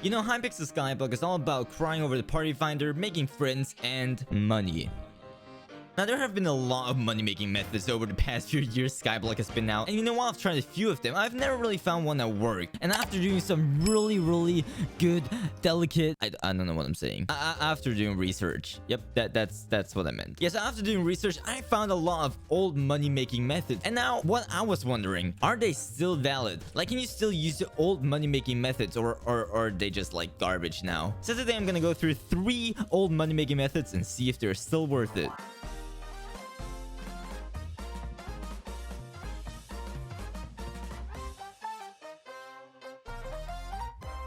You know, Hypixel Skyblock is all about crying over the party finder, making friends, and money. Now, there have been a lot of money-making methods over the past few years Skyblock has been out. And you know what? I've tried a few of them. I've never really found one that worked. And after doing some really good, delicate... I don't know what I'm saying. After doing research. Yep, that's what I meant. Yes, after doing research, I found a lot of old money-making methods. And now, what I was wondering, are they still valid? Like, can you still use the old money-making methods? Or are they just, like, garbage now? So today, I'm gonna go through 3 old money-making methods and see if they're still worth it.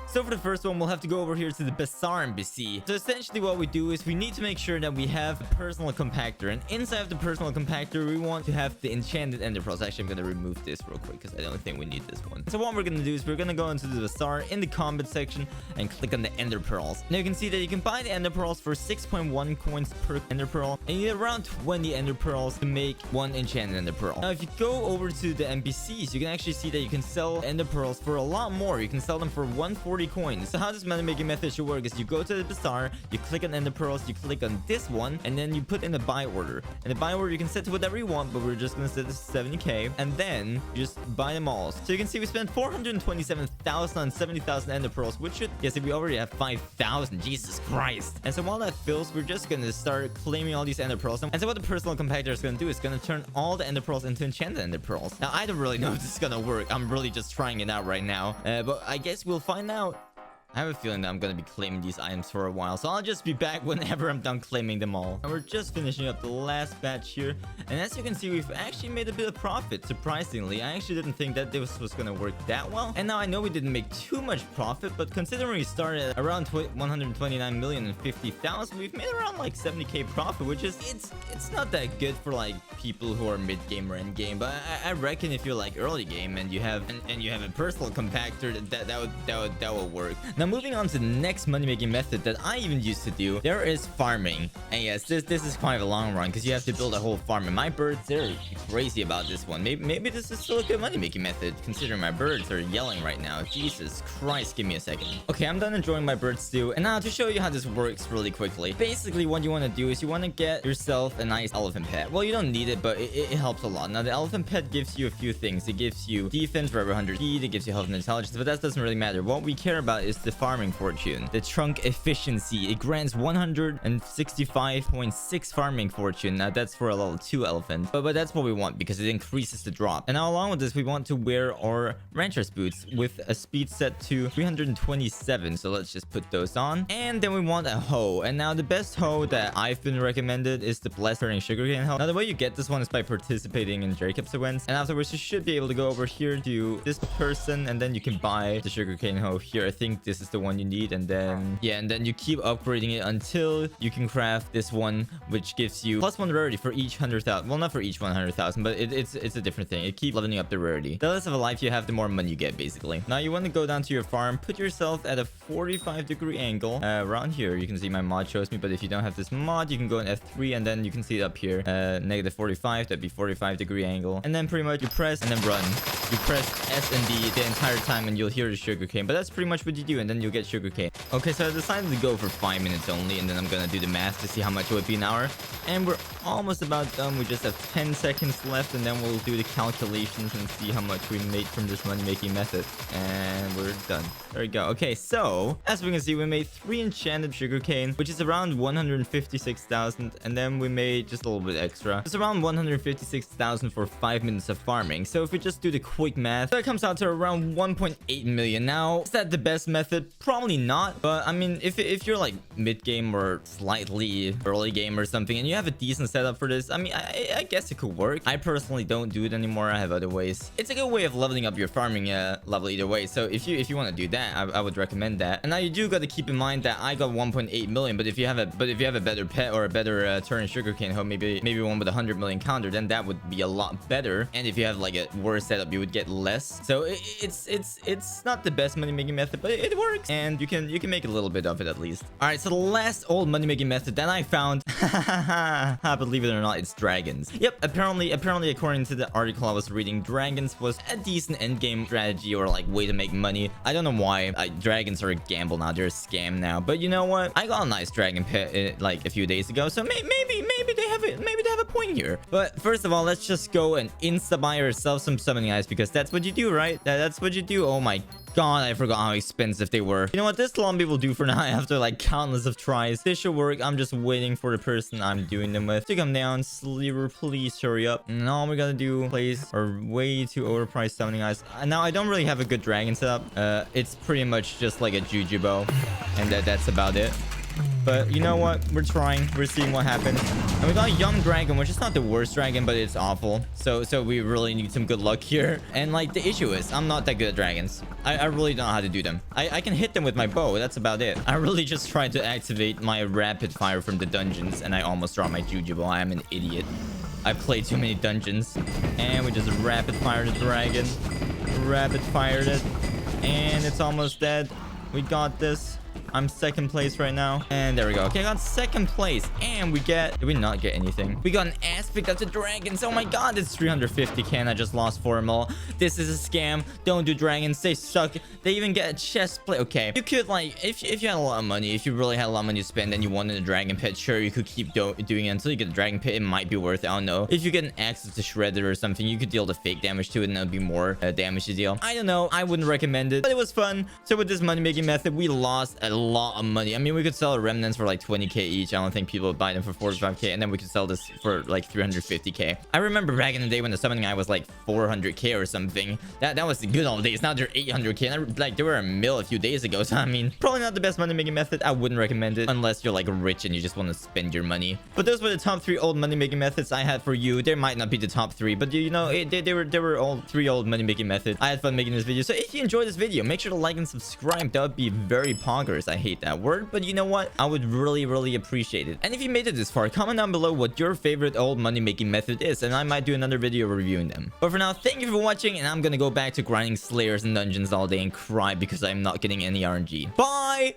So for the first one, we'll have to go over here to the Bazaar NPC. So essentially what we do is we need to make sure that we have a personal compactor. And inside of the personal compactor, we want to have the enchanted ender pearls. Actually, I'm going to remove this real quick because I don't think we need this one. So what we're going to do is we're going to go into the Bazaar in the combat section and click on the ender pearls. Now you can see that you can buy the ender pearls for 6.1 coins per ender pearl. And you need around 20 ender pearls to make 1 enchanted ender pearl. Now if you go over to the NPCs, you can actually see that you can sell ender pearls for a lot more. You can sell them for 140 coins. So how this money-making method should work is you go to the Bazaar, you click on ender pearls, you click on this one, and then you put in a buy order. And the buy order you can set to whatever you want, but we're just gonna set this to 70k, and then you just buy them all. So you can see we spent 427,000 on 70,000 ender pearls, which should, yes, we already have 5,000. Jesus Christ. And so while that fills, we're just gonna start claiming all these ender pearls. And so what the personal compactor is gonna do is gonna turn all the ender pearls into enchanted ender pearls. Now I don't really know if this is gonna work. I'm really just trying it out right now, but I guess we'll find out. I have a feeling that I'm going to be claiming these items for a while, so I'll just be back whenever I'm done claiming them all. And we're just finishing up the last batch here, and as you can see, we've actually made a bit of profit, surprisingly. I actually didn't think that this was going to work that well, and now I know we didn't make too much profit, but considering we started at around 129,050,000, we've made around like 70k profit, which is, it's not that good for like people who are mid-game or end-game, but I reckon if you're like early game and you have a personal compactor, that would work. Now, moving on to the next money-making method that I even used to do, there is farming. And yes, this is quite a long run because you have to build a whole farm. And my birds, they're crazy about this one. Maybe this is still a good money-making method considering my birds are yelling right now. Jesus Christ, give me a second. Okay, I'm done enjoying my bird stew. And now to show you how this works really quickly. Basically, what you want to do is you want to get yourself a nice elephant pet. Well, you don't need it, but it helps a lot. Now, the elephant pet gives you a few things. It gives you defense for every 100 speed. It gives you health and intelligence, but that doesn't really matter. What we care about is the farming fortune, the trunk efficiency. It grants 165.6 farming fortune. Now that's for a level 2 elephant, but that's what we want because it increases the drop. And now along with this, we want to wear our rancher's boots with a speed set to 327. So let's just put those on, and then we want a hoe. And now the best hoe that I've been recommended is the blessed turning sugarcane hoe. Now the way you get this one is by participating in Jacob's events, and afterwards you should be able to go over here to this person, and then you can buy the sugarcane hoe here. I think this is the one you need, and then you keep upgrading it until you can craft this one, which gives you +1 rarity for each 100,000. Well, not for each 100,000, but it's a different thing. It keeps leveling up the rarity. The less of a life you have, the more money you get, basically. Now you want to go down to your farm, put yourself at a 45-degree angle around here. You can see my mod shows me, but if you don't have this mod, you can go in F3, and then you can see it up here, -45. That'd be 45-degree angle, and then pretty much you press and then run. You press S and D the entire time, and you'll hear the sugarcane. But that's pretty much what you do, and then you'll get sugarcane. Okay, so I decided to go for 5 minutes only, and then I'm gonna do the math to see how much it would be an hour. And we're almost about done. We just have 10 seconds left, and then we'll do the calculations and see how much we made from this money-making method. And we're done. There we go. Okay, so as we can see, we made 3 enchanted sugarcane, which is around 156,000, and then we made just a little bit extra. It's around 156,000 for 5 minutes of farming. So if we just do the quick math, that comes out to around 1.8 million. Now, is that the best method? Probably not, but I mean, if you're like mid-game or slightly early game or something, and you have a decent setup for this, I mean, I guess it could work. I personally don't do it anymore. I have other ways. It's a good way of leveling up your farming level either way. So if you want to do that, I would recommend that. And now you do got to keep in mind that I got 1.8 million, but if you have a better pet or a better turn sugarcane hoe, maybe one with 100 million counter, then that would be a lot better. And if you have like a worse setup, you would get less. So it's not the best money making method, but it works, and you can make a little bit of it at least. All right, so the last old money making method that I found, believe it or not, it's dragons. Yep, apparently according to the article I was reading, dragons was a decent end game strategy or like way to make money. I don't know why. Dragons are a gamble now, they're a scam now. But you know what? I got a nice dragon pet like a few days ago, so maybe they have a point here. But first of all, let's just go and insta buy ourselves some summoning eyes, because that's what you do, right? That's what you do. Oh my god, I forgot how expensive they were. You know what? This Lumboc will do for now after like countless of tries. This should work. I'm just waiting for the person I'm doing them with to come down. Sliver, please hurry up. And all we gotta do, place our way too overpriced summoning eyes. Now I don't really have a good dragon setup. It's pretty much just like a juju bow, and that's about it. But you know what? We're trying. We're seeing what happens. And we got a young dragon, which is not the worst dragon, but it's awful. So we really need some good luck here. And like the issue is, I'm not that good at dragons. I really don't know how to do them. I can hit them with my bow. That's about it. I really just tried to activate my rapid fire from the dungeons, and I almost dropped my juju bow. I am an idiot. I played too many dungeons. And we just rapid fired the dragon. Rapid fired it. And it's almost dead. We got this. I'm second place right now. And there we go. Okay, I got second place. And we get... Did we not get anything? We got an aspect of the dragons. Oh my god, it's 350k and I just lost 4 mil. This is a scam. Don't do dragons. They suck. They even get a chest plate. Okay. You could, like, if you had a lot of money, if you really had a lot of money to spend and you wanted a dragon pet, sure, you could keep doing it until you get a dragon pet. It might be worth it. I don't know. If you get an access to Shredder or something, you could deal the fake damage to it and it'll be more damage to deal. I don't know. I wouldn't recommend it, but it was fun. So with this money making method, we lost a lot of money. I mean, we could sell remnants for like 20k each. I don't think people would buy them for 45k, and then we could sell this for like 350k. I remember back in the day when the summoning eye was like 400k or something. That was the good old days. Now they're 800k, and like they were a mil a few days ago. So I mean, probably not the best money making method. I wouldn't recommend it unless you're like rich and you just want to spend your money. But those were the top 3 old money making methods I had for you. There might not be the top 3, but you know, they were all 3 old money making methods. I had fun making this video. So if you enjoyed this video, make sure to like and subscribe. That would be very poggers. I hate that word, but you know what? I would really appreciate it. And if you made it this far, comment down below what your favorite old money making method is, and I might do another video reviewing them. But for now, thank you for watching, and I'm gonna go back to grinding slayers and dungeons all day and cry because I'm not getting any RNG. Bye!